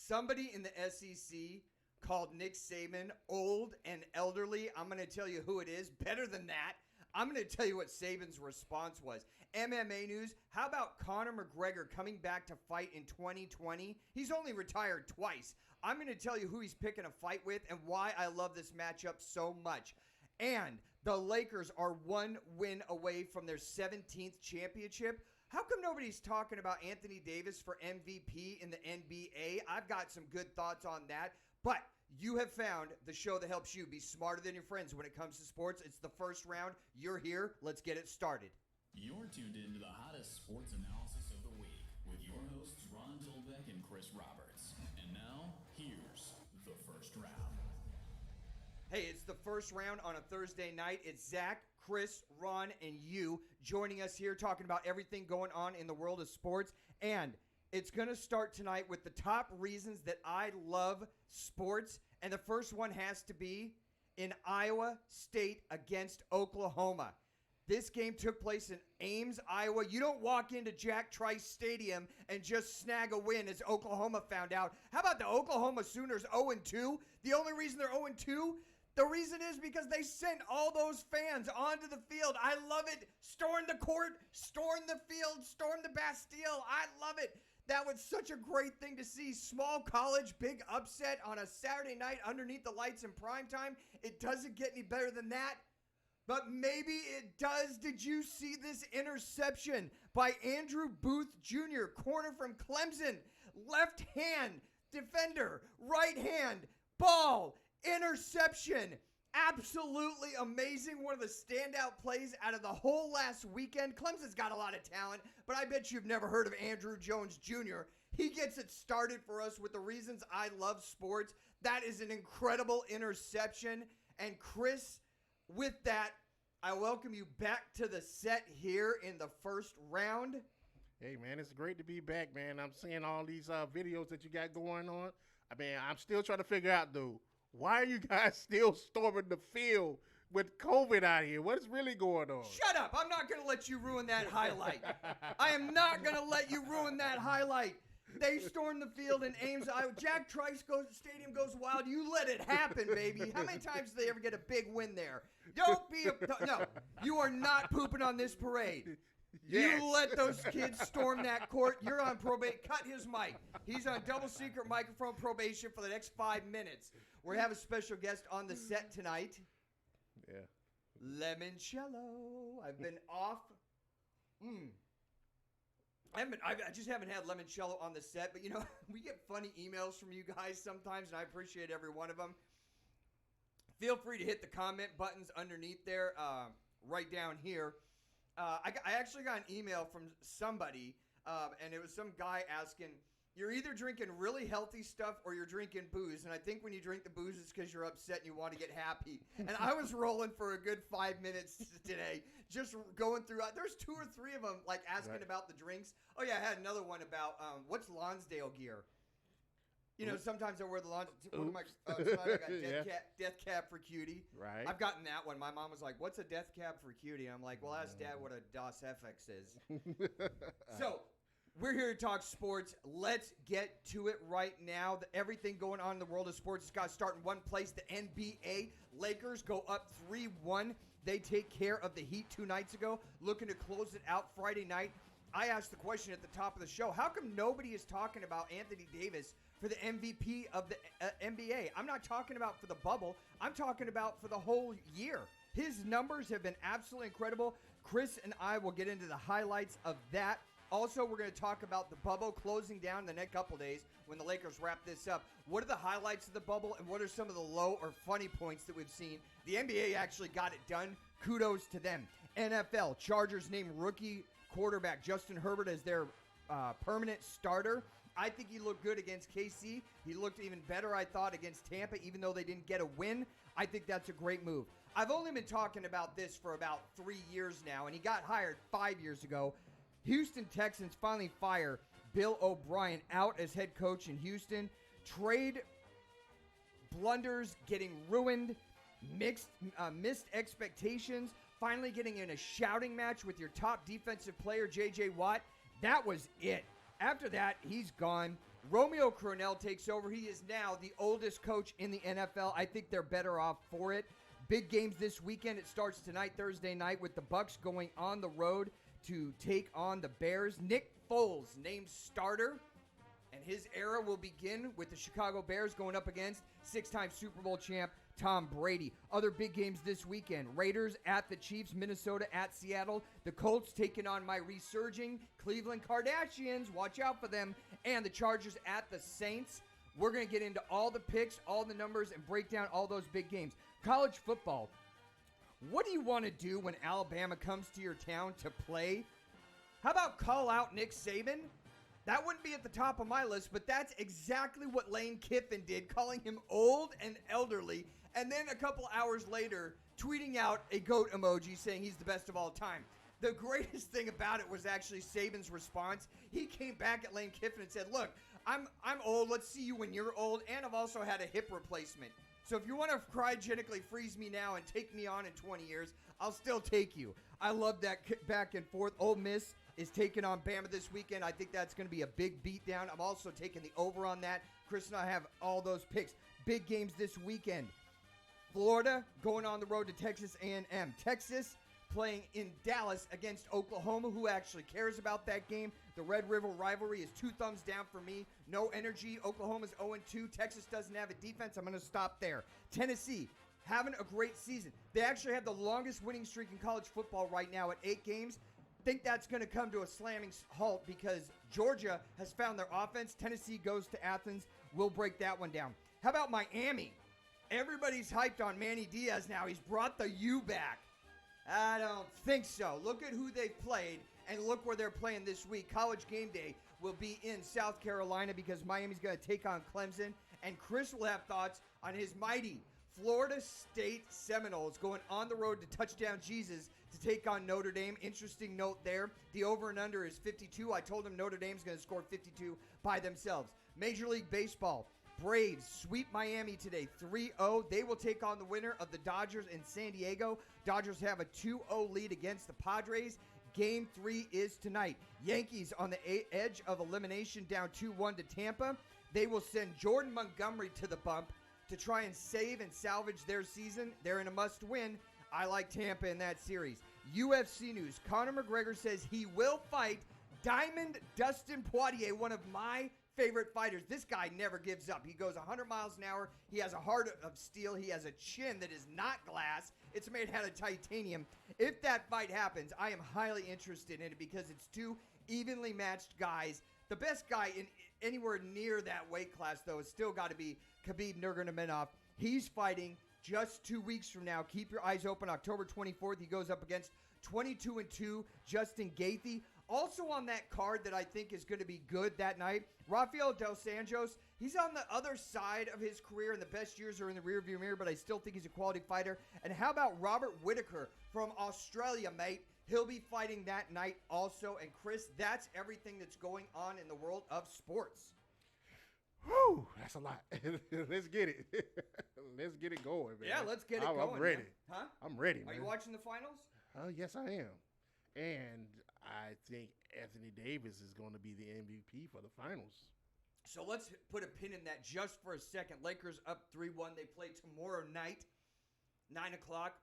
Somebody in the SEC called Nick Saban old and elderly. I'm going to tell you who it is. Better than that, I'm going to tell you what Saban's response was. MMA news, how about Conor McGregor coming back to fight in 2020? He's only retired twice. I'm going to tell you who he's picking a fight with and why I love this matchup so much. And the Lakers are one win away from their 17th championship. How come nobody's talking about Anthony Davis for MVP in the NBA? I've got some good thoughts on that. But you have found the show that helps you be smarter than your friends when it comes to sports. It's the first round. You're here. Let's get it started. You're tuned into the hottest sports analysis of the week with your hosts Ron Dolbeck and Chris Roberts. And now, here's the first round. Hey, it's the first round on a Thursday night. It's Zach, Chris, Ron, and you joining us here talking about everything going on in the world of sports. And it's going to start tonight with the top reasons that I love sports. And the first one has to be in Iowa State against Oklahoma. This game took place in Ames, Iowa. You don't walk into Jack Trice Stadium and just snag a win, as Oklahoma found out. How about the Oklahoma Sooners 0-2? The only reason they're 0-2, the reason is because they sent all those fans onto the field. I love it. Storm the court, storm the field, storm the Bastille. I love it. That was such a great thing to see. Small college, big upset on a Saturday night underneath the lights in primetime. It doesn't get any better than that. But maybe it does. Did you see this interception by Andrew Booth Jr., corner from Clemson? Left hand, defender, right hand, ball, interception. Absolutely amazing. One of the standout plays out of the whole last weekend. Clemson's got a lot of talent, but I bet you've never heard of Andrew Jones Jr. He gets it started for us with the reasons I love sports. That is an incredible interception. And Chris, with that, I welcome you back to the set here in the first round. Hey, man, it's great to be back, man. I'm seeing all these videos that you got going on. I mean, I'm still trying to figure out, though, why are you guys still storming the field with COVID out here? What is really going on? Shut up. I'm not going to let you ruin that highlight. I am not going to let you ruin that highlight. They stormed the field in Ames, Iowa. Jack Trice Stadium goes wild. You let it happen, baby. How many times do they ever get a big win there? Don't be no, you are not pooping on this parade. Yes. You let those kids storm that court. You're on probation. Cut his mic. He's on double secret microphone probation for the next 5 minutes. We have a special guest on the set tonight. Yeah. Lemoncello. I've been off. I just haven't had Lemoncello on the set, but, you know, we get funny emails from you guys sometimes, and I appreciate every one of them. Feel free to hit the comment buttons underneath there, right down here. I actually got an email from somebody, and it was some guy asking, you're either drinking really healthy stuff or you're drinking booze, and I think when you drink the booze, it's because you're upset and you want to get happy. And I was rolling for a good 5 minutes today, just going through. There's 2 or 3 of them, like, asking about the drinks. Oh, yeah, I had another one about what's Lonsdale gear? You know, sometimes I wear the Lonsdale. Tonight I got death cab for cutie. Right. I've gotten that one. My mom was like, what's a death cab for cutie? And I'm like, well, ask Dad what a DOS FX is. So, we're here to talk sports. Let's get to it right now. Everything going on in the world of sports has got to start in one place. The NBA Lakers go up 3-1. They take care of the Heat 2 nights ago, looking to close it out Friday night. I asked the question at the top of the show, how come nobody is talking about Anthony Davis for the MVP of the NBA? I'm not talking about for the bubble. I'm talking about for the whole year. His numbers have been absolutely incredible. Chris and I will get into the highlights of that. Also, we're going to talk about the bubble closing down the next couple days when the Lakers wrap this up. What are the highlights of the bubble, and what are some of the low or funny points that we've seen? The NBA actually got it done. Kudos to them. NFL, Chargers named rookie quarterback Justin Herbert as their permanent starter. I think he looked good against KC. He looked even better, I thought, against Tampa, even though they didn't get a win. I think that's a great move. I've only been talking about this for about 3 years now, and he got hired 5 years ago. Houston Texans finally fire Bill O'Brien out as head coach in Houston. Trade blunders getting ruined. Missed expectations. Finally getting in a shouting match with your top defensive player, J.J. Watt. That was it. After that, he's gone. Romeo Crennel takes over. He is now the oldest coach in the NFL. I think they're better off for it. Big games this weekend. It starts tonight, Thursday night, with the Bucs going on the road to take on the Bears. Nick Foles named starter, and his era will begin with the Chicago Bears going up against six-time Super Bowl champ Tom Brady. Other big games this weekend. Raiders at the Chiefs, Minnesota at Seattle, the Colts taking on my resurging Cleveland Kardashians, watch out for them, and the Chargers at the Saints. We're going to get into all the picks, all the numbers, and break down all those big games. College football. What do you want to do when Alabama comes to your town to play? How about call out Nick Saban? That wouldn't be at the top of my list, but that's exactly what Lane Kiffin did, calling him old and elderly, and then a couple hours later, tweeting out a goat emoji saying he's the best of all time. The greatest thing about it was actually Saban's response. He came back at Lane Kiffin and said, look, I'm old. Let's see you when you're old, and I've also had a hip replacement. So if you want to cryogenically freeze me now and take me on in 20 years, I'll still take you. I love that back and forth. Ole Miss is taking on Bama this weekend. I think that's going to be a big beatdown. I'm also taking the over on that. Chris and I have all those picks. Big games this weekend. Florida going on the road to Texas A&M. Texas playing in Dallas against Oklahoma. Who actually cares about that game? The Red River rivalry is 2 thumbs down for me. No energy. Oklahoma's 0-2. Texas doesn't have a defense. I'm going to stop there. Tennessee having a great season. They actually have the longest winning streak in college football right now at 8 games. Think that's going to come to a slamming halt because Georgia has found their offense. Tennessee goes to Athens. We'll break that one down. How about Miami? Everybody's hyped on Manny Diaz now. He's brought the U back. I don't think so. Look at who they've played, and look where they're playing this week. College game day will be in South Carolina because Miami's going to take on Clemson, and Chris will have thoughts on his mighty Florida State Seminoles going on the road to Touchdown Jesus to take on Notre Dame. Interesting note there. The over and under is 52. I told him Notre Dame's going to score 52 by themselves. Major League Baseball. Braves sweep Miami today 3-0. They will take on the winner of the Dodgers in San Diego. Dodgers have a 2-0 lead against the Padres. Game 3 is tonight. Yankees on the edge of elimination, down 2-1 to Tampa. They will send Jordan Montgomery to the bump to try and save and salvage their season. They're in a must-win. I like Tampa in that series. UFC news. Conor McGregor says he will fight Diamond Dustin Poirier, one of my favorite fighters. This guy never gives up. He goes 100 miles an hour. He has a heart of steel. He has a chin that is not glass. It's made out of titanium. If that fight happens, I am highly interested in it because it's 2 evenly matched guys. The best guy in anywhere near that weight class, though, has still got to be Khabib Nurmagomedov. He's fighting just 2 weeks from now. Keep your eyes open. October 24th, he goes up against 22-2 Justin Gaethje. Also on that card that I think is going to be good that night, Rafael Dos Anjos. He's on the other side of his career, and the best years are in the rearview mirror, but I still think he's a quality fighter. And how about Robert Whittaker from Australia, mate? He'll be fighting that night also. And Chris, that's everything that's going on in the world of sports. Whew, that's a lot. Let's get it. Let's get it going, man. Yeah, let's get it going. I'm ready. Man. Huh? I'm ready, man. Are you watching the finals? Yes, I am. And I think Anthony Davis is going to be the MVP for the finals. So let's put a pin in that just for a second. Lakers up 3-1. They play tomorrow night, 9 o'clock.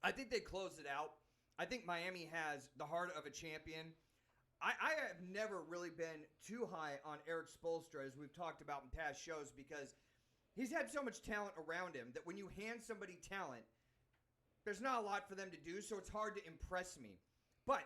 I think they close it out. I think Miami has the heart of a champion. I have never really been too high on Eric Spoelstra, as we've talked about in past shows, because he's had so much talent around him that when you hand somebody talent, there's not a lot for them to do, so it's hard to impress me. But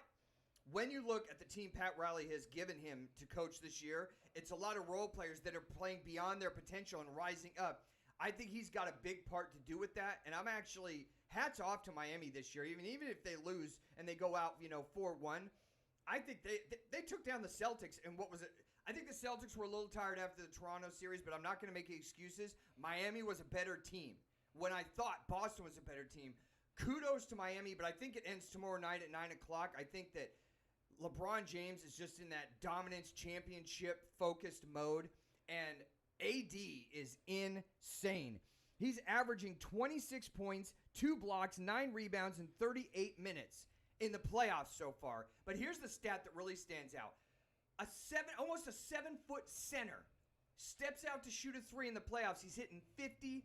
when you look at the team Pat Riley has given him to coach this year, it's a lot of role players that are playing beyond their potential and rising up. I think he's got a big part to do with that, and I'm actually hats off to Miami this year. Even if they lose and they go out, 4-1, I think they took down the Celtics, and what was it? I think the Celtics were a little tired after the Toronto series, but I'm not going to make excuses. Miami was a better team. When I thought Boston was a better team, kudos to Miami, but I think it ends tomorrow night at 9 o'clock. I think that LeBron James is just in that dominance championship-focused mode, and AD is insane. He's averaging 26 points, 2 blocks, 9 rebounds in 38 minutes in the playoffs so far. But here's the stat that really stands out. Almost a 7-foot center steps out to shoot a three in the playoffs. He's hitting 50%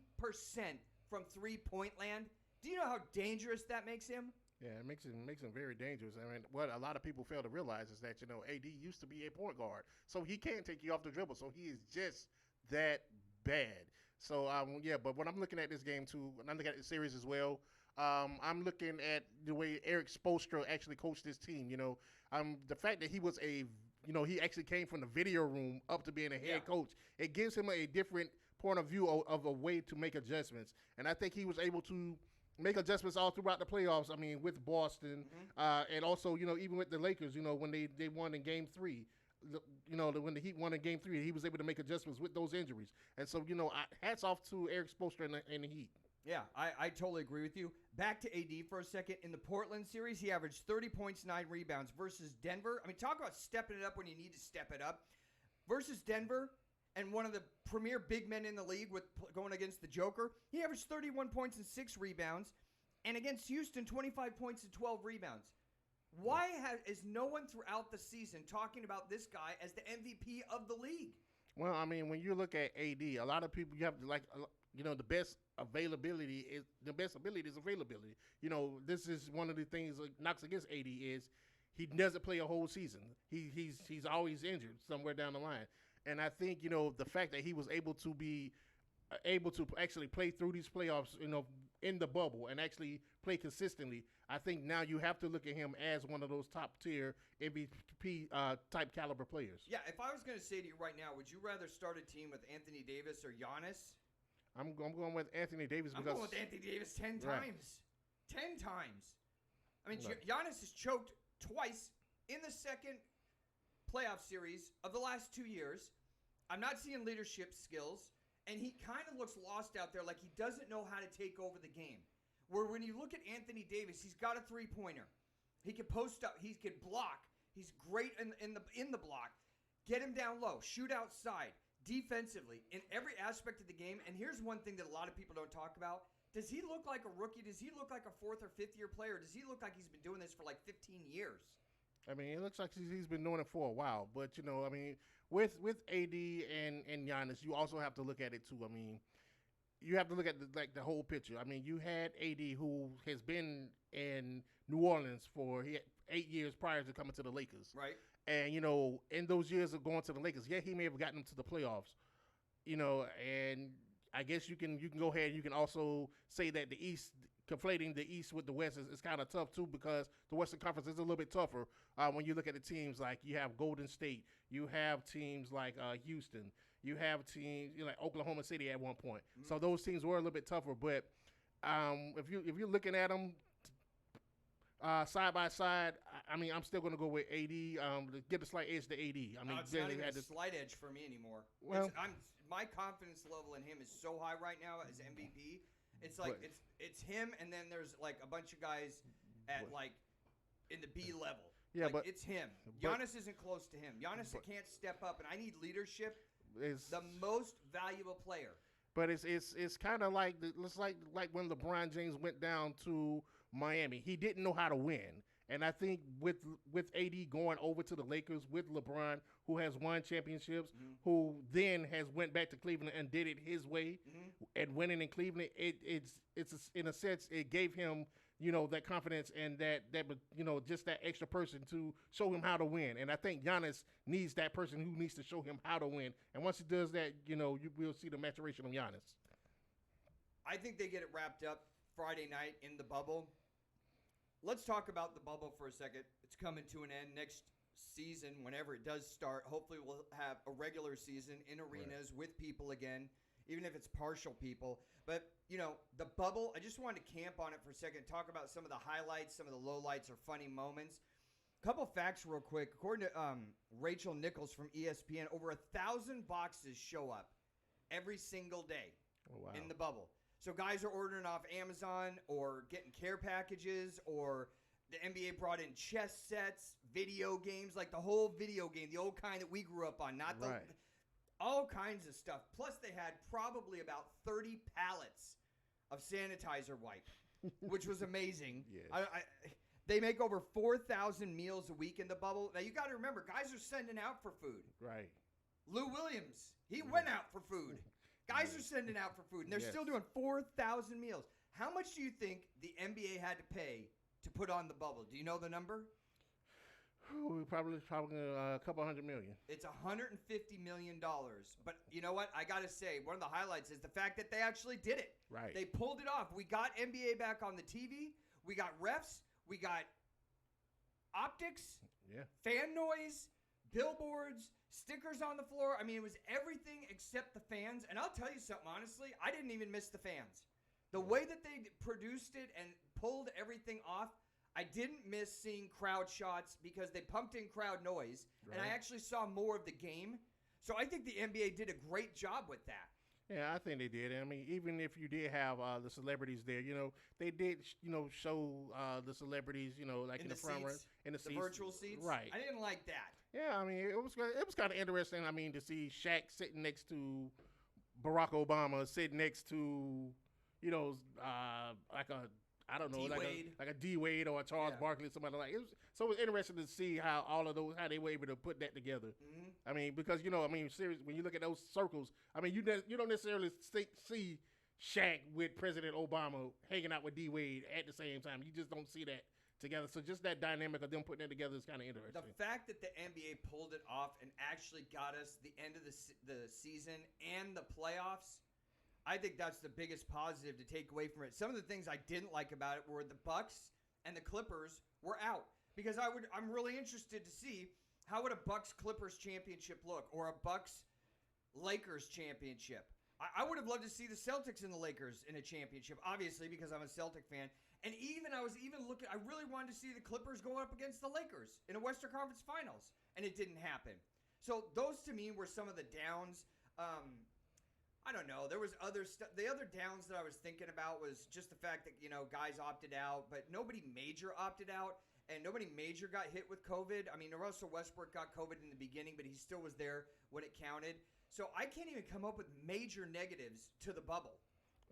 from three-point land. Do you know how dangerous that makes him? Yeah, it makes him very dangerous. I mean, what a lot of people fail to realize is that, AD used to be a point guard. So he can take you off the dribble. So he is just that bad. So, but when I'm looking at this game, too, and I'm looking at the series as well, I'm looking at the way Eric Spoelstra actually coached this team. The fact that he was he actually came from the video room up to being a head coach. It gives him a different point of view of a way to make adjustments. And I think he was able to make adjustments all throughout the playoffs. I mean, with Boston, and also, even with the Lakers, when they won in Game 3. When the Heat won in Game 3, he was able to make adjustments with those injuries. And so, hats off to Eric Spoelstra and the Heat. Yeah, I totally agree with you. Back to AD for a second. In the Portland series, he averaged 30 points, 9 rebounds versus Denver. I mean, talk about stepping it up when you need to step it up. Versus Denver, and one of the premier big men in the league with going against the Joker, he averaged 31 points and 6 rebounds. And against Houston, 25 points and 12 rebounds. Why is no one throughout the season talking about this guy as the MVP of the league? Well, I mean, when you look at AD, a lot of people, you have to the best availability is the best ability is availability. This is one of the things that knocks against AD is he doesn't play a whole season. He's always injured somewhere down the line. And I think, the fact that he was able to actually play through these playoffs, in the bubble and actually play consistently, I think now you have to look at him as one of those top tier MVP type caliber players. Yeah, if I was going to say to you right now, would you rather start a team with Anthony Davis or Giannis? I'm going with Anthony Davis. I'm going with Anthony Davis 10 times. 10 times. I mean, Giannis has choked twice in the second playoff series of the last 2 years. I'm not seeing leadership skills, and he kind of looks lost out there, like he doesn't know how to take over the game. Where when you look at Anthony Davis, he's got a three-pointer. He can post up. He can block. He's great in the block. Get him down low. Shoot outside. Defensively, in every aspect of the game. And here's one thing that a lot of people don't talk about. Does he look like a rookie? Does he look like a 4th or 5th year player? Does he look like he's been doing this for like 15 years? I mean, it looks like he's been doing it for a while. But, I mean, with AD and Giannis, you also have to look at it, too. I mean, you have to look at the whole picture. I mean, you had AD, who has been in New Orleans for 8 years prior to coming to the Lakers. Right. And, in those years of going to the Lakers, he may have gotten them to the playoffs, and I guess you can go ahead and you can also say that the East, conflating the East with the West is kind of tough, too, because the Western Conference is a little bit tougher when you look at the teams like you have Golden State, you have teams like Houston, you have teams like Oklahoma City at one point. Mm-hmm. So those teams were a little bit tougher, but if you're looking at them side by side, I mean, I'm still going to go with AD to get a slight edge to AD. I mean, it's not even a slight edge for me anymore. Well, my confidence level in him is so high right now as MVP. It's like it's him, and then there's like a bunch of guys at like in the B level. Yeah, but it's him. Giannis isn't close to him. Giannis can't step up, and I need leadership. The most valuable player. But it's kind of like like when LeBron James went down to Miami. He didn't know how to win. And I think with AD going over to the Lakers with LeBron, who has won championships, who then has went back to Cleveland and did it his way, and winning in Cleveland, it's in a sense it gave him that confidence and that just that extra person to show him how to win. And I think Giannis needs that person who needs to show him how to win. And once he does that, you will see the maturation of Giannis. I think they get it wrapped up Friday night in the bubble. Let's talk about the bubble for a second. It's coming to an end next season, whenever it does start. Hopefully we'll have a regular season in arenas with people again, even if it's partial people. But, the bubble, I just wanted to camp on it for a second, talk about some of the highlights, some of the lowlights or funny moments. A couple facts real quick. According to Rachel Nichols from ESPN, over 1,000 boxes show up every single day in the bubble. So guys are ordering off Amazon or getting care packages, or the NBA brought in chess sets, video games, like the whole video game, the old kind that we grew up on, not the all kinds of stuff. Plus they had probably about 30 pallets of sanitizer wipe, which was amazing. Yes. They make over 4,000 meals a week in the bubble. Now you got to remember, guys are sending out for food. Right. Lou Williams, he went out for food. Guys are sending out for food, and they're still doing 4,000 meals. How much do you think the NBA had to pay to put on the bubble? Do you know the number? Probably a couple $100 million. It's $150 million. But you know what? I got to say, one of the highlights is the fact that they actually did it. Right. They pulled it off. We got NBA back on the TV. We got refs. We got optics, fan noise, billboards, stickers on the floor. I mean, it was everything except the fans. And I'll tell you something, honestly, I didn't even miss the fans. The way that they produced it and pulled everything off, I didn't miss seeing crowd shots because they pumped in crowd noise, and I actually saw more of the game. So I think the NBA did a great job with that. Yeah, I think they did. I mean, even if you did have the celebrities there, they did, show the celebrities, like in the front row, in the seats, virtual seats. Right. I didn't like that. Yeah, I mean, it was kind of interesting. I mean, to see Shaq sitting next to Barack Obama, sitting next to, like a. I don't know, like a D Wade or a Charles Barkley, somebody like it. So it was interesting to see how all of those, how they were able to put that together. Mm-hmm. I mean, because seriously, when you look at those circles, I mean, you don't necessarily see Shaq with President Obama hanging out with D Wade at the same time. You just don't see that together. So just that dynamic of them putting that together is kind of interesting. The fact that the NBA pulled it off and actually got us the end of the season and the playoffs. I think that's the biggest positive to take away from it. Some of the things I didn't like about it were the Bucks and the Clippers were out because I'm really interested to see how would a Bucks-Clippers championship look or a Bucks-Lakers championship. I would have loved to see the Celtics and the Lakers in a championship, obviously because I'm a Celtic fan. And I was looking. I really wanted to see the Clippers go up against the Lakers in a Western Conference Finals, and it didn't happen. So those to me were some of the downs. I don't know. There was other stuff. The other downs that I was thinking about was just the fact that, guys opted out, but nobody major opted out, and nobody major got hit with COVID. I mean, Russell Westbrook got COVID in the beginning, but he still was there when it counted. So I can't even come up with major negatives to the bubble.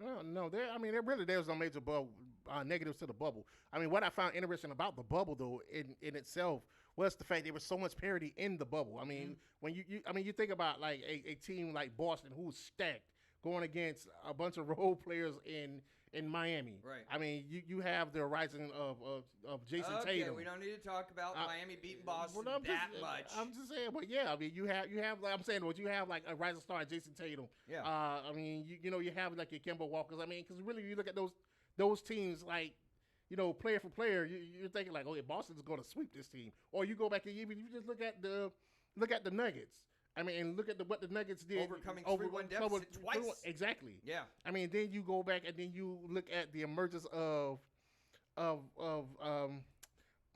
No, there's no major negatives to the bubble. I mean, what I found interesting about the bubble, though, in itself, was the fact there was so much parity in the bubble. I mean, when you think about like a team like Boston who's stacked going against a bunch of role players in Miami. Right. I mean, you have the rising of Jason Tatum. Okay, we don't need to talk about Miami beating Boston much. I'm just saying, but yeah, I mean, you have like I'm saying, you have like a rising star, Jason Tatum. Yeah. I mean, you have like your Kemba Walkers. I mean, because really, you look at those teams like. Player for player, you're thinking like, oh, yeah, Boston's going to sweep this team. Or you go back and even you just look at the Nuggets. I mean, and look at what the Nuggets did, overcoming 3-1 deficit twice. Exactly. Yeah. I mean, then you go back and then you look at the emergence of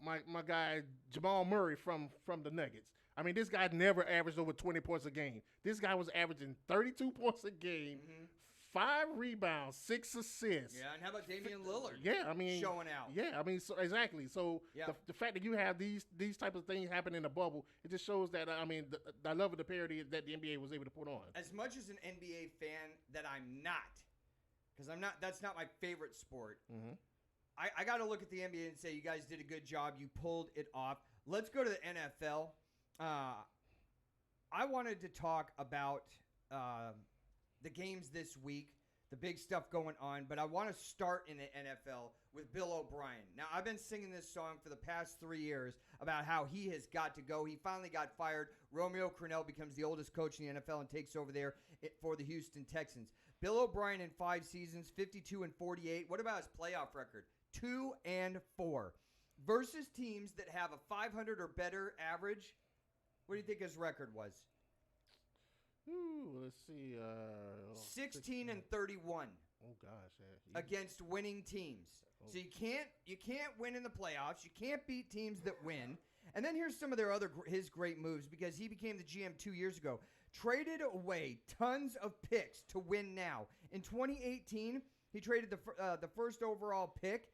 my guy Jamal Murray from the Nuggets. I mean, this guy never averaged over 20 points a game. This guy was averaging 32 points a game. 5 rebounds, 6 assists. Yeah, and how about Damian Lillard? Yeah, I mean, showing out. Yeah, I mean, so exactly. So the fact that you have these type of things happen in the bubble, it just shows that I love the parity that the NBA was able to put on. As much as an NBA fan that I'm not, because I'm not. That's not my favorite sport. Mm-hmm. I got to look at the NBA and say you guys did a good job. You pulled it off. Let's go to the NFL. I wanted to talk about. The games this week, the big stuff going on, but I want to start in the NFL with Bill O'Brien. Now, I've been singing this song for the past 3 years about how he has got to go. He finally got fired. Romeo Crennel becomes the oldest coach in the NFL and takes over there for the Houston Texans. Bill O'Brien in 5 seasons, 52-48. What about his playoff record? 2-4. Versus teams that have a 500 or better average. What do you think his record was? Ooh, let's see. 16-31. Oh gosh, yeah. Against winning teams. Oh. So you can't win in the playoffs. You can't beat teams that win. And then here's some of his great moves because he became the GM 2 years ago. Traded away tons of picks to win now. In 2018, he traded the first overall pick.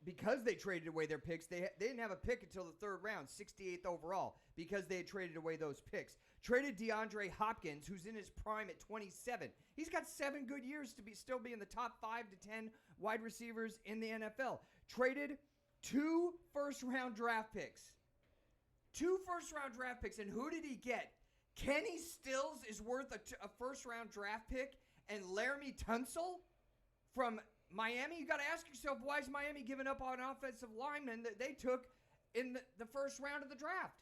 Because they traded away their picks, they didn't have a pick until the third round, 68th overall, because they had traded away those picks. Traded DeAndre Hopkins, who's in his prime at 27. He's got 7 good years to still be in the top 5 to 10 wide receivers in the NFL. Traded 2 first-round draft picks. 2 first-round draft picks, and who did he get? Kenny Stills is worth a first-round draft pick, and Laramie Tunsil from Miami. You got to ask yourself, why is Miami giving up on offensive linemen that they took in the first round of the draft?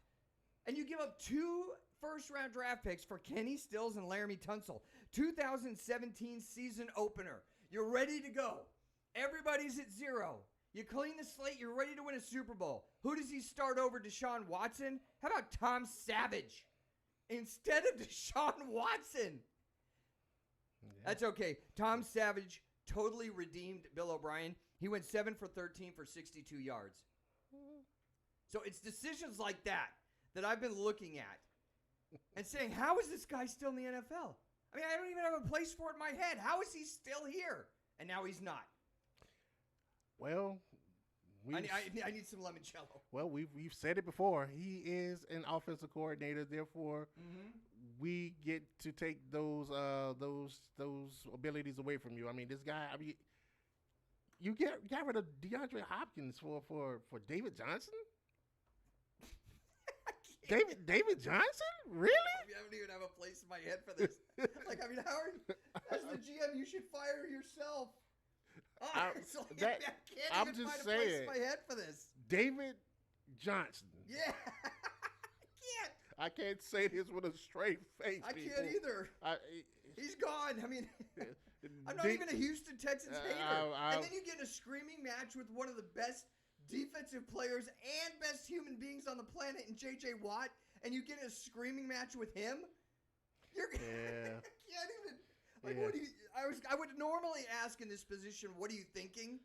And you give up 2 first-round draft picks for Kenny Stills and Laramie Tunsil. 2017 season opener. You're ready to go. Everybody's at 0. You clean the slate. You're ready to win a Super Bowl. Who does he start over Deshaun Watson? How about Tom Savage instead of Deshaun Watson? Yeah. That's okay. Tom Savage totally redeemed Bill O'Brien. He went 7 for 13 for 62 yards. So it's decisions like that I've been looking at and saying, how is this guy still in the NFL? I mean, I don't even have a place for it in my head. How is he still here? And now he's not. Well, I need some limoncello. Well, we've said it before. He is an offensive coordinator. Therefore, we get to take those abilities away from you. I mean, this guy. I mean, you got rid of DeAndre Hopkins for David Johnson. David Johnson? Really? I don't even have a place in my head for this. Like, I mean, Howard, as the GM, you should fire yourself. I can't even find a place in my head for this. David Johnson. Yeah. I can't say this with a straight face. I can't either. He's gone. I mean, I'm not even a Houston Texans hater. And then you get in a screaming match with one of the best defensive players and best human beings on the planet in J.J. Watt, and you get in a screaming match with him? I can't even. Like, what do you? I would normally ask in this position, what are you thinking?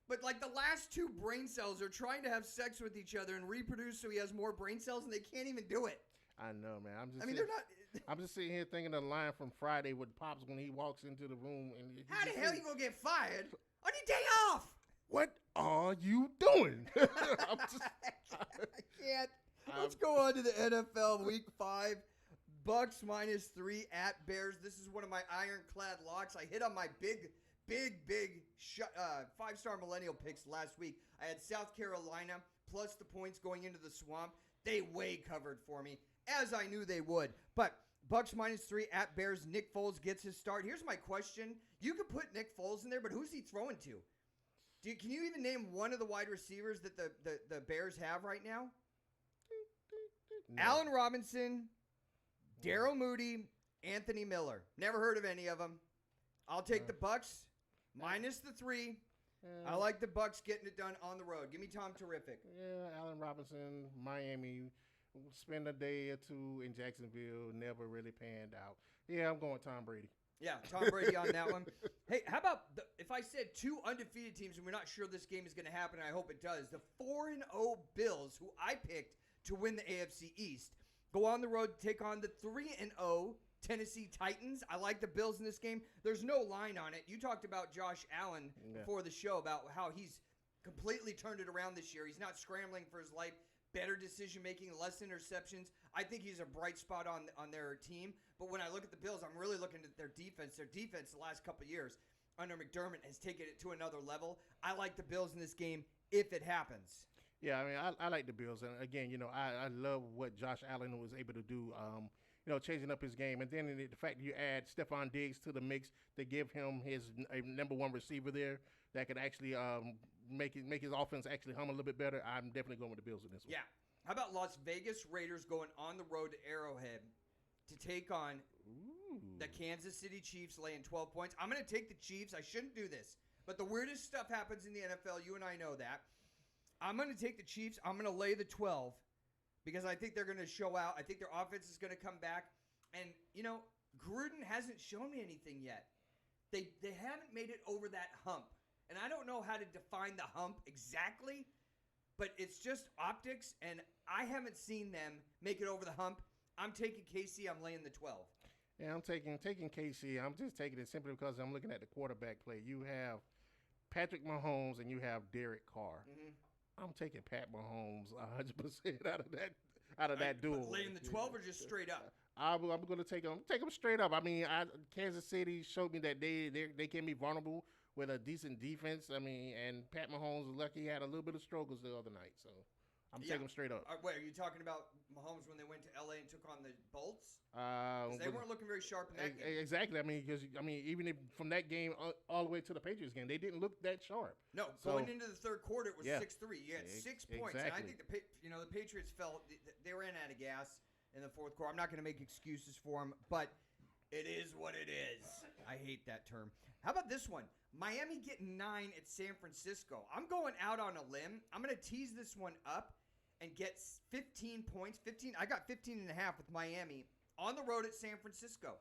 But like the last 2 brain cells are trying to have sex with each other and reproduce, so he has more brain cells, and they can't even do it. I know, man. They're not. I'm just sitting here thinking of the line from Friday with Pops when he walks into the room and. How the hell you gonna get fired on your day off? What are you doing? I can't. Let's go on to the NFL Week 5. Bucks -3 at Bears. This is one of my ironclad locks. I hit on my big 5-star millennial picks last week. I had South Carolina plus the points going into the swamp. They way covered for me, as I knew they would. But Bucks -3 at Bears. Nick Foles gets his start. Here's my question. You could put Nick Foles in there, but who's he throwing to? Can you even name one of the wide receivers that the Bears have right now? No. Allen Robinson, Darryl Moody, Anthony Miller. Never heard of any of them. I'll take the Bucks -3. I like the Bucks getting it done on the road. Give me Tom Terrific. Yeah, Allen Robinson, Miami. Spend a day or 2 in Jacksonville. Never really panned out. Yeah, I'm going Tom Brady. Yeah, Tom Brady on that one. Hey, how about if I said 2 undefeated teams, and we're not sure this game is going to happen, and I hope it does. The 4-0 Bills, who I picked to win the AFC East, go on the road to take on the 3-0 Tennessee Titans. I like the Bills in this game. There's no line on it. You talked about Josh Allen before the show about how he's completely turned it around this year. He's not scrambling for his life. Better decision-making, less interceptions. I think he's a bright spot on their team. But when I look at the Bills, I'm really looking at their defense. Their defense the last couple of years under McDermott has taken it to another level. I like the Bills in this game if it happens. Yeah, I mean, I like the Bills. And, again, I love what Josh Allen was able to do, changing up his game. And then the fact that you add Stephon Diggs to the mix to give him his number 1 receiver there that could actually make his offense actually hum a little bit better, I'm definitely going with the Bills in this one. Yeah. How about Las Vegas Raiders going on the road to Arrowhead to take on the Kansas City Chiefs laying 12 points? I'm going to take the Chiefs. I shouldn't do this, but the weirdest stuff happens in the NFL. You and I know that. I'm going to take the Chiefs. I'm going to lay the 12 because I think they're going to show out. I think their offense is going to come back. And, Gruden hasn't shown me anything yet. They haven't made it over that hump. And I don't know how to define the hump exactly, but it's just optics, and I haven't seen them make it over the hump. I'm taking KC. I'm laying the 12. Yeah, I'm taking KC. I'm just taking it simply because I'm looking at the quarterback play. You have Patrick Mahomes and you have Derek Carr. I'm taking Pat Mahomes 100% out of that duel. Laying the 12 or just straight up? I'm going to take them straight up. I mean, Kansas City showed me that they can be vulnerable with a decent defense. I mean, and Pat Mahomes was lucky he had a little bit of struggles the other night. So I'm taking them straight up. Wait, are you talking about Mahomes when they went to LA and took on the Bolts? They weren't looking very sharp in that game. Exactly. Even if from that game all the way to the Patriots game, they didn't look that sharp. No, going into the third quarter, it was 6-3. You had 6 points, and I Exactly. think the Patriots felt they ran out of gas in the fourth quarter. I'm not going to make excuses for them, but it is what it is. I hate that term. How about this one? Miami getting 9 at San Francisco. I'm going out on a limb. I'm going to tease this one up and get 15 points. I got 15 and a half with Miami on the road at San Francisco.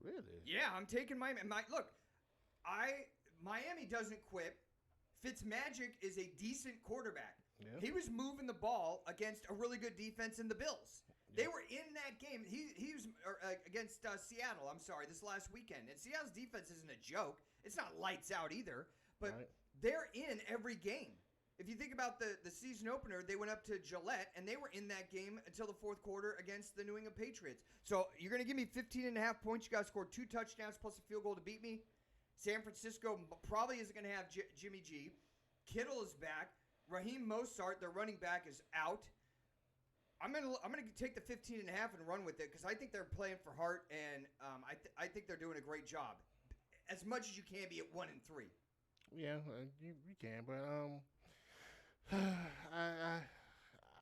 Really? Yeah, I'm taking Miami. Miami doesn't quit. Fitzmagic is a decent quarterback. Yeah. He was moving the ball against a really good defense in the Bills. They were in that game. He was against Seattle. I'm sorry, this last weekend. And Seattle's defense isn't a joke. It's not lights out either. But they're in every game. If you think about the season opener, they went up to Gillette, and they were in that game until the fourth quarter against the New England Patriots. So you're going to give me 15 and a half points. You guys scored 2 touchdowns plus a field goal to beat me. San Francisco probably isn't going to have Jimmy G. Kittle is back. Raheem Mostert, their running back, is out. I'm gonna take the 15 and a half and run with it because I think they're playing for heart, and I think they're doing a great job. As much as you can be at 1-3. Yeah, you can, but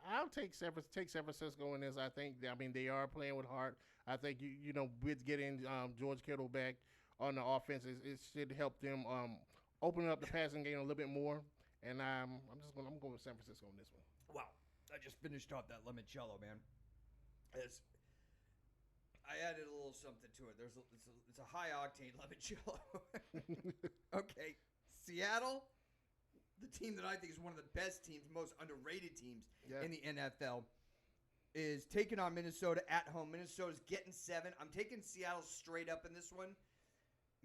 I'll take San Francisco in this. I think they are playing with heart. I think with getting George Kittle back on the offense, it should help them open up the passing game a little bit more. And I'm going with San Francisco on this one. Wow, I just finished off that limoncello, man. I added a little something to it. It's a high octane limoncello. Okay, Seattle, the team that I think is one of the best teams, most underrated teams in the NFL, is taking on Minnesota at home. Minnesota's getting 7. I'm taking Seattle straight up in this one.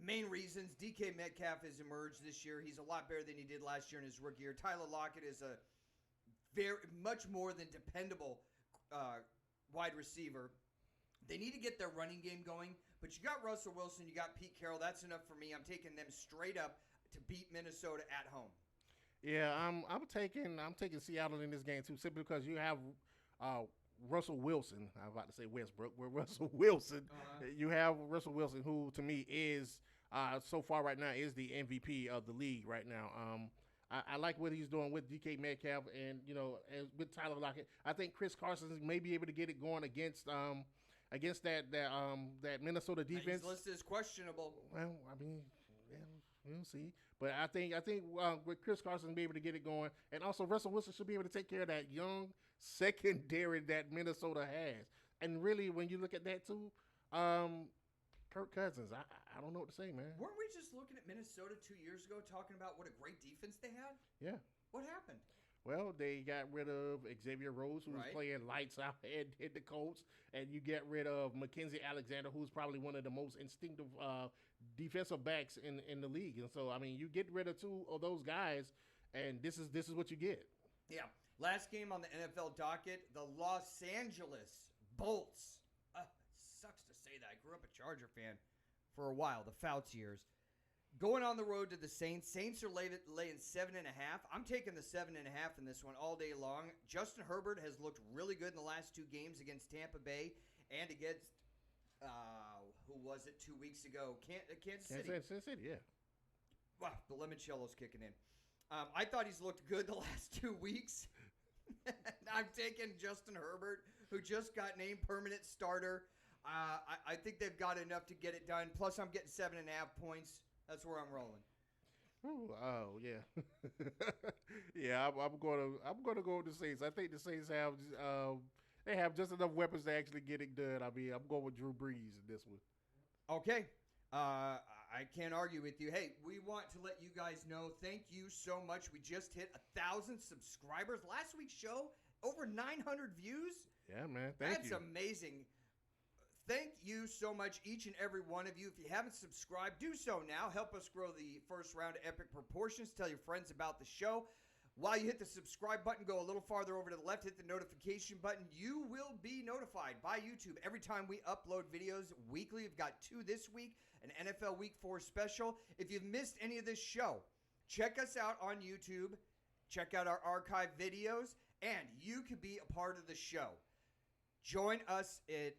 Main reasons, DK Metcalf has emerged this year. He's a lot better than he did last year in his rookie year. Tyler Lockett is a much more than dependable wide receiver. They need to get their running game going, but you got Russell Wilson, you got Pete Carroll. That's enough for me. I'm taking them straight up to beat Minnesota at home. Yeah, I'm taking Seattle in this game too, simply because you have Russell Wilson. I'm about to say Westbrook, but Russell Wilson. You have Russell Wilson, who to me is so far right now is the MVP of the league right now. I like what he's doing with DK Metcalf and with Tyler Lockett. I think Chris Carson may be able to get it going against that Minnesota defense. His list is questionable. Well, we'll see. But I think with Chris Carson be able to get it going, and also Russell Wilson should be able to take care of that young secondary that Minnesota has. And really, when you look at that too, Kirk Cousins, I don't know what to say, man. Weren't we just looking at Minnesota 2 years ago talking about what a great defense they had? Yeah. What happened? Well, they got rid of Xavier Rhodes, who was playing lights out and hit the Colts, and you get rid of Mackenzie Alexander, who's probably one of the most instinctive defensive backs in the league. And so, you get rid of 2 of those guys, and this is what you get. Yeah. Last game on the NFL docket, the Los Angeles Bolts. Sucks to say that. I grew up a Charger fan for a while, the Fouts years. Going on the road to the Saints. Saints are laying 7.5. I'm taking the 7.5 in this one all day long. Justin Herbert has looked really good in the last 2 games against Tampa Bay and against, who was it 2 weeks ago? Kansas City. Kansas City, yeah. Wow, the limoncello's kicking in. I thought he's looked good the last 2 weeks. I'm taking Justin Herbert, who just got named permanent starter. I think they've got enough to get it done. Plus, I'm getting 7.5 points. That's where I'm rolling. Ooh, oh yeah, yeah. I'm gonna go with the Saints. I think the Saints have just enough weapons to actually get it done. I'm going with Drew Brees in this one. Okay, I can't argue with you. Hey, we want to let you guys know. Thank you so much. We just hit 1,000 subscribers. Last week's show, over 900 views. Yeah, man. Thank you. That's amazing. Thank you so much, each and every one of you. If you haven't subscribed, do so now. Help us grow the first round of Epic Proportions. Tell your friends about the show. While you hit the subscribe button, go a little farther over to the left, hit the notification button. You will be notified by YouTube every time we upload videos weekly. We've got 2 this week, an NFL Week 4 special. If you've missed any of this show, check us out on YouTube. Check out our archive videos. and you could be a part of the show. Join us at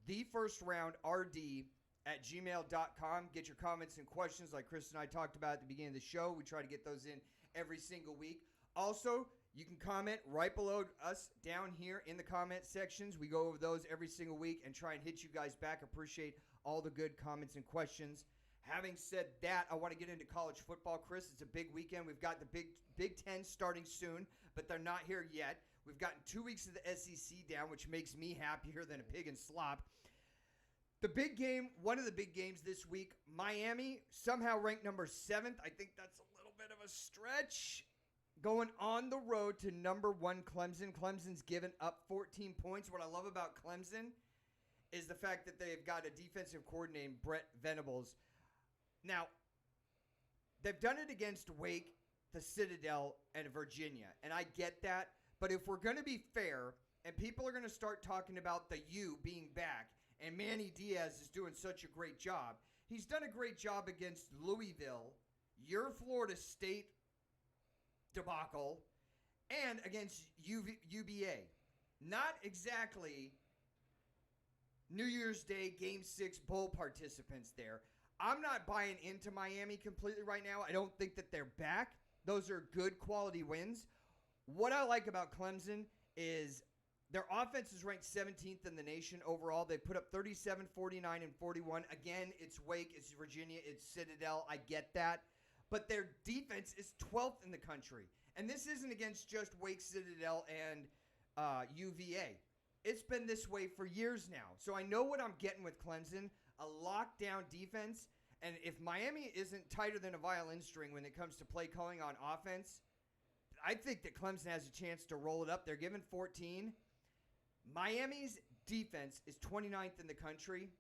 thefirstraundrd@gmail.com. Get your comments and questions like Chris and I talked about at the beginning of the show. We try to get those in every single week. Also, you can comment right below us down here in the comment sections. We go over those every single week and try and hit you guys back. Appreciate all the good comments and questions. Having said that, I want to get into college football, Chris. It's a big weekend. We've got the Big Ten starting soon, but they're not here yet. We've gotten 2 weeks of the SEC down, which makes me happier than a pig in slop. The big game, one of the big games this week, Miami, somehow ranked number 7th. I think that's a little bit of a stretch. Going on the road to number 1 Clemson. Clemson's given up 14 points. What I love about Clemson is the fact that they've got a defensive coordinator, Brett Venables. Now, they've done it against Wake, the Citadel, and Virginia, and I get that. But if we're going to be fair, and people are going to start talking about the U being back, and Manny Diaz is doing such a great job, he's done a great job against Louisville, your Florida State debacle, and against UBA. Not exactly New Year's Day Game 6 bowl participants there. I'm not buying into Miami completely right now. I don't think that they're back. Those are good quality wins. What I like about Clemson is their offense is ranked 17th in the nation overall. They put up 37, 49, and 41. Again, it's Wake, it's Virginia, it's Citadel. I get that. But their defense is 12th in the country. And this isn't against just Wake, Citadel, and UVA. It's been this way for years now. So I know what I'm getting with Clemson, a lockdown defense. And if Miami isn't tighter than a violin string when it comes to play calling on offense, I think that Clemson has a chance to roll it up. They're given 14. Miami's defense is 29th in the country.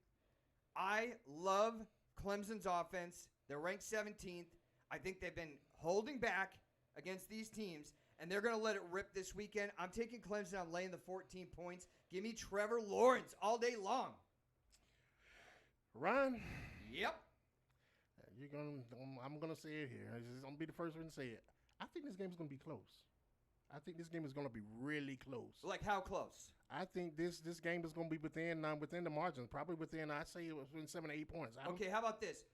I love Clemson's offense. They're ranked 17th. I think they've been holding back against these teams, and they're going to let it rip this weekend. I'm taking Clemson. I'm laying the 14 points. Give me Trevor Lawrence all day long. Ron? Yep. I'm gonna say it here. I'm gonna be the first one to say it. I think this game is gonna be close. I think this game is gonna be really close. Like how close? I think this game is gonna be within the margins, probably within, I'd say, within 7 to 8 points. Okay, how about this?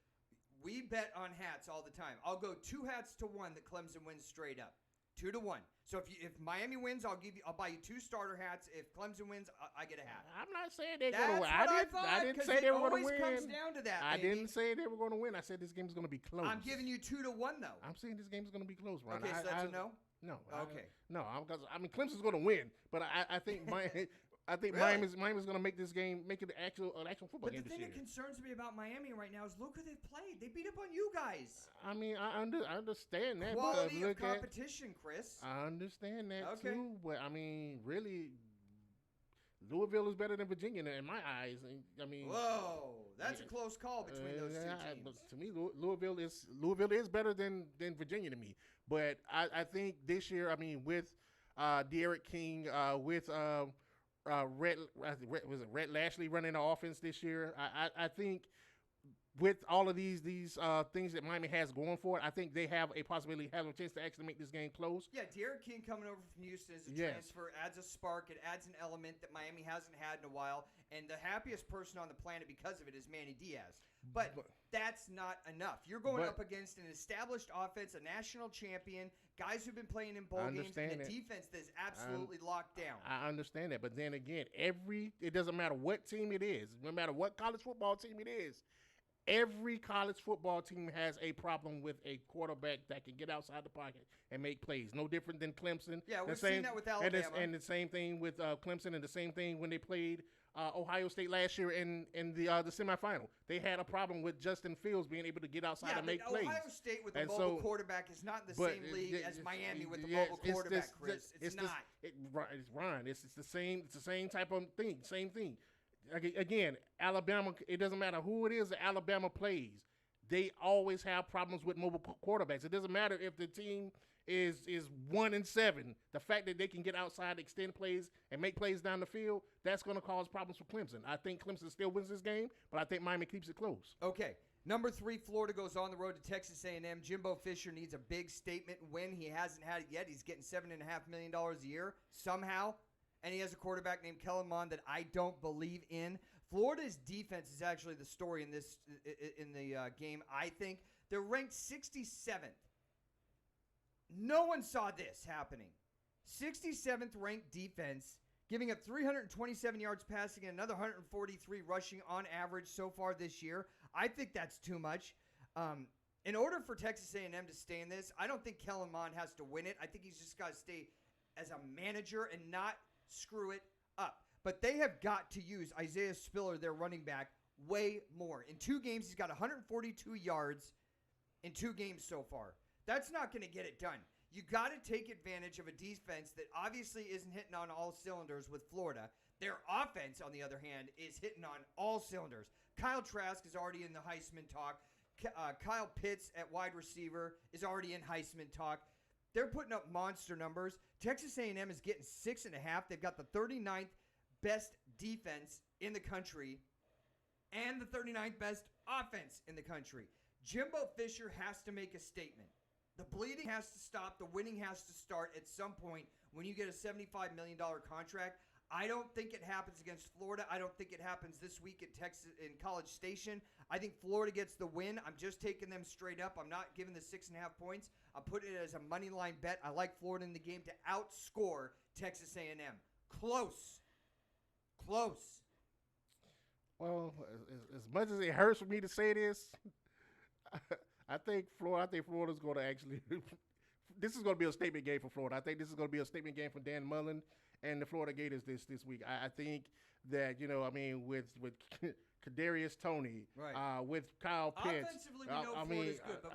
We bet on hats all the time. I'll go 2 hats to 1 that Clemson wins straight up. 2 to 1. So if Miami wins, I'll buy you 2 starter hats. If Clemson wins, I get a hat. I'm not saying they're That's going to win. I didn't say they were going to win. It always comes down to that, I baby. didn't say they were going to win. I said this game is going to be close. I'm giving you 2 to 1 though. I'm saying this game is going to be close, Ron. Okay, so that's a no? No. Okay. Clemson's going to win, but I think Really? Miami's going to make this game, make it an actual football But game the this thing year. that concerns me about Miami right now is look who they've played. They beat up on you guys. I mean, I understand that. Quality but of competition, Chris. I understand that Okay. too, but I mean, really, Louisville is better than Virginia in my eyes. And I mean, Whoa, that's a close call between those two teams. But to me, Louisville is better than Virginia to me. But I think this year, I mean, with Derek King, with Rhett Lashley running the offense this year, I think with all of these things that Miami has going for it, I think they have a possibility, have a chance to actually make this game close. Yeah, Derek King coming over from Houston as a Yes. transfer adds a spark. It adds an element that Miami hasn't had in a while. And the happiest person on the planet because of it is Manny Diaz. But that's not enough. You're going up against an established offense, a national champion, guys who've been playing in bowl games, and a defense that's absolutely locked down. I understand that. But then again, it doesn't matter what team it is, no matter what college football team it is, every college football team has a problem with a quarterback that can get outside the pocket and make plays. No different than Clemson. Yeah, we've seen that with Alabama. And the same thing with Clemson, and the same thing when they played Ohio State last year in the semifinal. They had a problem with Justin Fields being able to get outside and make plays. Ohio State with a mobile quarterback is not in the same league as Miami with the mobile quarterback, Chris. It's not. It's Ron. It's the same. It's the same type of thing. Same thing. Again, Alabama. It doesn't matter who it is that Alabama plays. They always have problems with mobile quarterbacks. It doesn't matter if the team is 1-7. The fact that they can get outside, extend plays, and make plays down the field, that's going to cause problems for Clemson. I think Clemson still wins this game, but I think Miami keeps it close. Okay. Number 3, Florida goes on the road to Texas A&M. Jimbo Fisher needs a big statement win. He hasn't had it yet. He's getting $7.5 million a year somehow, and he has a quarterback named Kellen Mond that I don't believe in. Florida's defense is actually the story in the game. I think they're ranked 67th. No one saw this happening. 67th ranked defense, giving up 327 yards passing and another 143 rushing on average so far this year. I think that's too much. In order for Texas A&M to stay in this, I don't think Kellen Mond has to win it. I think he's just got to stay as a manager and not screw it up. But they have got to use Isaiah Spiller, their running back, way more. In 2 games, he's got 142 yards in 2 games so far. That's not going to get it done. You got to take advantage of a defense that obviously isn't hitting on all cylinders with Florida. Their offense, on the other hand, is hitting on all cylinders. Kyle Trask is already in the Heisman talk. Kyle Pitts at wide receiver is already in Heisman talk. They're putting up monster numbers. Texas A&M is getting 6.5. They've got the 39th best defense in the country and the 39th best offense in the country. Jimbo Fisher has to make a statement. The bleeding has to stop. The winning has to start at some point when you get a $75 million contract. I don't think it happens against Florida. I don't think it happens this week at Texas in College Station. I think Florida gets the win. I'm just taking them straight up. I'm not giving the 6.5 points. I'm putting it as a money line bet. I like Florida in the game to outscore Texas A&M. Close. Well, as much as it hurts for me to say this, I think Florida's going to actually. This is going to be a statement game for Florida. I think this is going to be a statement game for Dan Mullen and the Florida Gators this week. I think that with Kadarius Toney, right. With Kyle Pitts. Offensively, we know Florida's good, but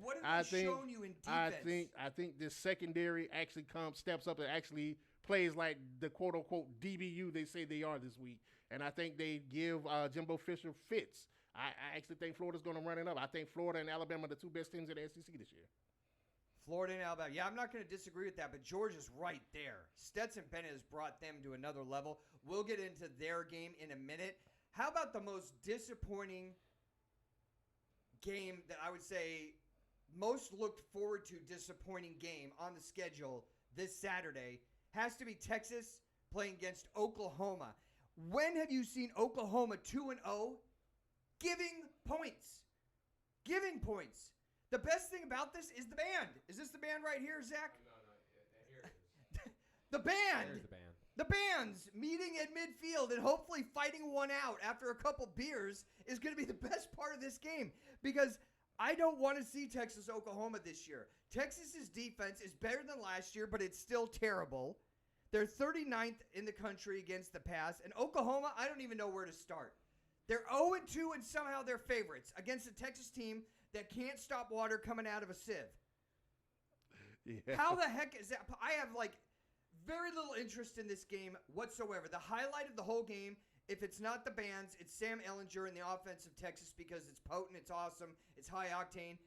what have they shown you in defense? I think this secondary actually steps up and actually plays like the quote unquote DBU they say they are this week, and I think they give Jimbo Fisher fits. I actually think Florida's going to run it up. I think Florida and Alabama are the 2 best teams in the SEC this year. Florida and Alabama. Yeah, I'm not going to disagree with that, but Georgia's right there. Stetson Bennett has brought them to another level. We'll get into their game in a minute. How about the most disappointing game that I would say most looked forward to disappointing game on the schedule this Saturday has to be Texas playing against Oklahoma. When have you seen Oklahoma 2-0 giving points? Giving points. The best thing about this is the band. Is this the band right here, Zach? No, here it is. The band. There's the band. The band's meeting at midfield and hopefully fighting one out after a couple beers is going to be the best part of this game because I don't want to see Texas-Oklahoma this year. Texas's defense is better than last year, but it's still terrible. They're 39th in the country against the pass, and Oklahoma, I don't even know where to start. They're 0-2, and somehow they're favorites against a Texas team that can't stop water coming out of a sieve. Yeah. How the heck is that? I have, very little interest in this game whatsoever. The highlight of the whole game, if it's not the bands, it's Sam Ehlinger in the offense of Texas because it's potent, it's awesome, it's high octane.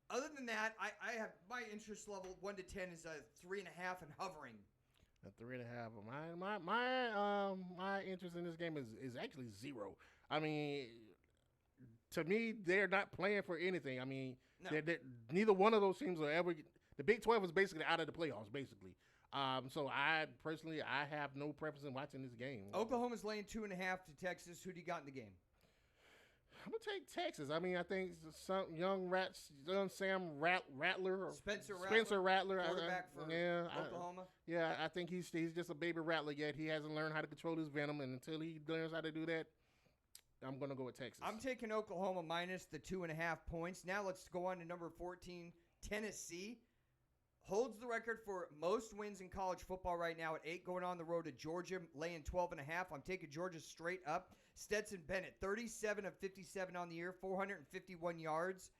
Other than that, I have my interest level 1 to 10 is a 3.5 and hovering. A 3.5. My interest in this game is actually 0. I mean, to me, they're not playing for anything. I mean, No. neither one of those teams are ever. The Big 12 is basically out of the playoffs, basically. So I have no preference in watching this game. Oklahoma's laying 2.5 to Texas. Who do you got in the game? I'm gonna take Texas. I mean, I think some young Sam Rattler, Spencer Rattler, quarterback for Oklahoma. I think he's just a baby rattler yet. He hasn't learned how to control his venom, and until he learns how to do that, I'm gonna go with Texas. I'm taking Oklahoma minus the 2.5 points. Now let's go on to number 14, Tennessee. Holds the record for most wins in college football right now at 8, going on the road to Georgia, laying 12.5. I'm taking Georgia straight up. Stetson Bennett, 37 of 57 on the year, 451 yards,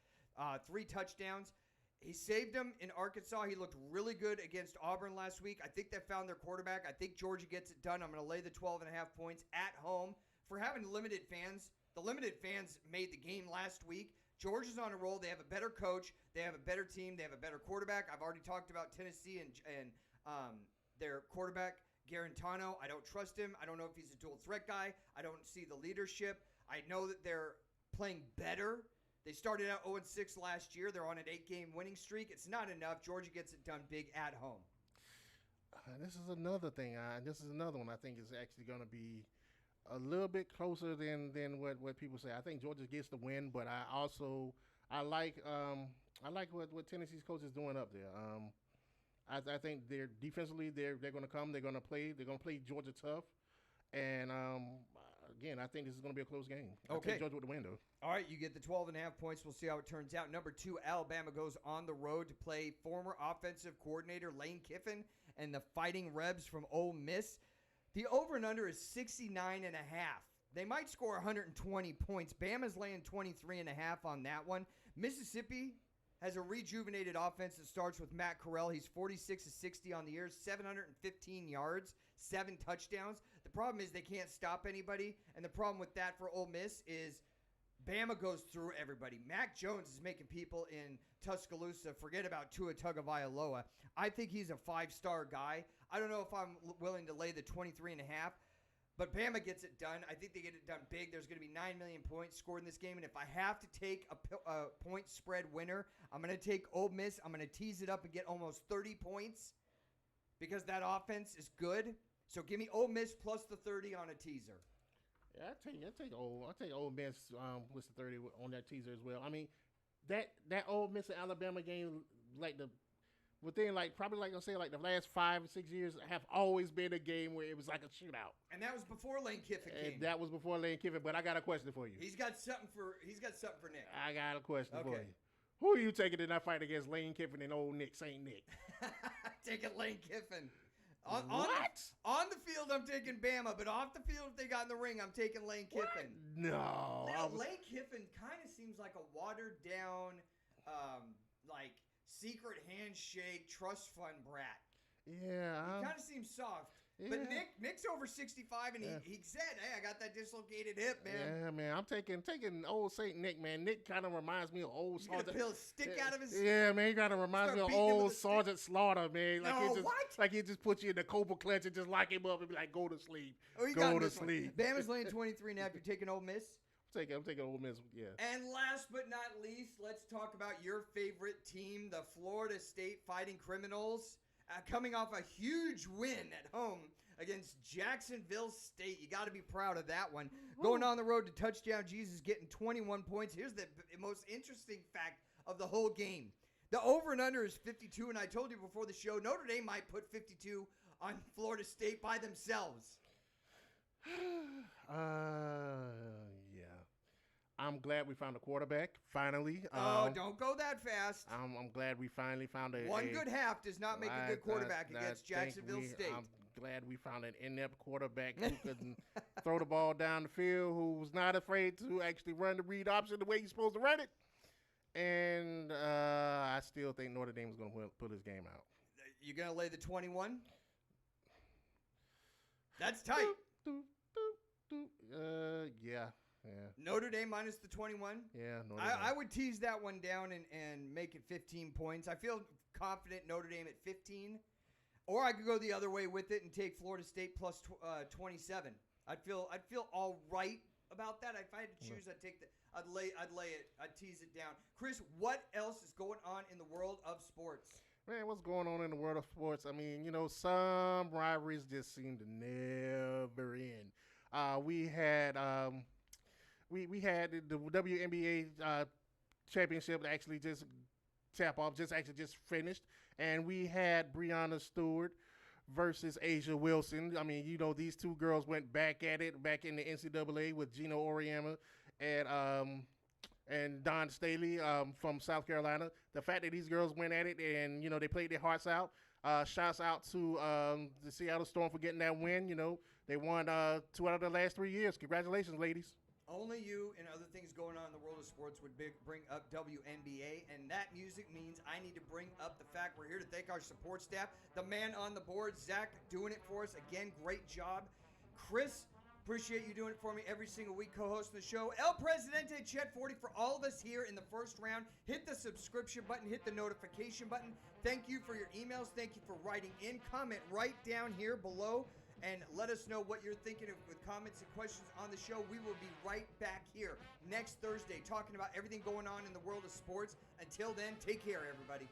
3 touchdowns. He saved them in Arkansas. He looked really good against Auburn last week. I think they found their quarterback. I think Georgia gets it done. I'm going to lay the 12.5 points at home. For having limited fans, the limited fans made the game last week. Georgia's on a roll. They have a better coach. They have a better team. They have a better quarterback. I've already talked about Tennessee and their quarterback, Garantano. I don't trust him. I don't know if he's a dual threat guy. I don't see the leadership. I know that they're playing better They started out 0-6 last year. They're on an 8-game winning streak. It's not enough. Georgia gets it done big at home. This is another thing. This is another one I think is actually going to be a little bit closer than what people say. I think Georgia gets the win, but I like what Tennessee's coach is doing up there. I think they're defensively they're going to come. They're going to play Georgia tough, and again I think this is going to be a close game. I Okay. take Georgia with the win though. All right, you get the 12.5 points. We'll see how it turns out. Number 2, Alabama goes on the road to play former offensive coordinator Lane Kiffin and the Fighting Rebs from Ole Miss. The over and under is 69.5. They might score 120 points. Bama's laying 23.5 on that one. Mississippi has a rejuvenated offense that starts with Matt Corral. He's 46 of 60 on the year, 715 yards, 7 touchdowns. The problem is they can't stop anybody, and the problem with that for Ole Miss is Bama goes through everybody. Mac Jones is making people in Tuscaloosa forget about Tua Tagovailoa. I think he's a 5-star guy. I don't know if I'm willing to lay the 23.5, but Bama gets it done. I think they get it done big. There's going to be 9 million points scored in this game, and if I have to take a point spread winner, I'm going to take Ole Miss. I'm going to tease it up and get almost 30 points because that offense is good. So give me Ole Miss plus the 30 on a teaser. Yeah, I take Ole Miss with the 30 on that teaser as well. I mean, that Ole Miss and Alabama game, within probably I say the last 5 or 6 years, have always been a game where it was like a shootout. And that was before Lane Kiffin came. And that was before Lane Kiffin. But I got a question for you. He's got something for Nick. I got a question for Okay. you. Who are you taking in that fight against Lane Kiffin and old Nick St. Nick? Taking Lane Kiffin. What? On the field, I'm taking Bama, but off the field, if they got in the ring, I'm taking Lane Kiffin. No. Lane Kiffin kind of seems like a watered down, secret handshake trust fund brat. Yeah. He kind of seems soft. Yeah. But Nick's over 65, and he said, "Hey, I got that dislocated hip, man." Yeah, man. I'm taking old Saint Nick, man. Nick kind of reminds me of old He's gonna Sergeant. peel a stick out of his. Yeah, man. He kind of reminds me of Start beating him with old a stick. Sergeant Slaughter, man. What? Like he just put you in the cobra clutch and just lock him up and be like, "Go to sleep." Oh, you Go got to this one. sleep. Bama's laying 23.5. You're taking Ole Miss. I'm taking Ole Miss. Yeah. And last but not least, let's talk about your favorite team, the Florida State Fighting Criminals, coming off a huge win at home against Jacksonville State. You got to be proud of that one. Going on the road to touchdown, Jesus getting 21 points. Here's the most interesting fact of the whole game. The over and under is 52, and I told you before the show, Notre Dame might put 52 on Florida State by themselves. Yeah. I'm glad we found a quarterback finally. Don't go that fast. I'm glad we finally found One good half does not make a good quarterback against Jacksonville State. I'm glad we found an inept quarterback who could throw the ball down the field, who was not afraid to actually run the read option the way you're supposed to run it. And I still think Notre Dame is going to pull this game out. You going to lay the 21? That's tight. Yeah. Notre Dame minus the 21? Yeah, Notre I Dame. would tease that one down and make it 15 points. I feel confident Notre Dame at 15. Or I could go the other way with it and take Florida State plus 27. I'd feel all right about that. If I had to choose, I'd lay it. I'd tease it down. Chris, what else is going on in the world of sports? Man, what's going on in the world of sports? I mean, some rivalries just seem to never end. We had the WNBA championship actually just just finished, and we had Breonna Stewart versus Asia Wilson. I mean, these two girls went back at it back in the NCAA with Gino Auriemma and Don Staley from South Carolina. The fact that these girls went at it and, they played their hearts out. Shouts out to the Seattle Storm for getting that win. They won 2 out of the last 3 years. Congratulations, ladies. Only you and other things going on in the world of sports would bring up WNBA, and that music means I need to bring up the fact we're here to thank our support staff. The man on the board, Zach, doing it for us. Again, great job. Chris, appreciate you doing it for me every single week, co-hosting the show. El Presidente Chet 40 for all of us here in the first round. Hit the subscription button, hit the notification button. Thank you for your emails. Thank you for writing in. Comment right down here below. and let us know what you're thinking of with comments and questions on the show. We will be right back here next Thursday talking about everything going on in the world of sports. Until then, take care, everybody.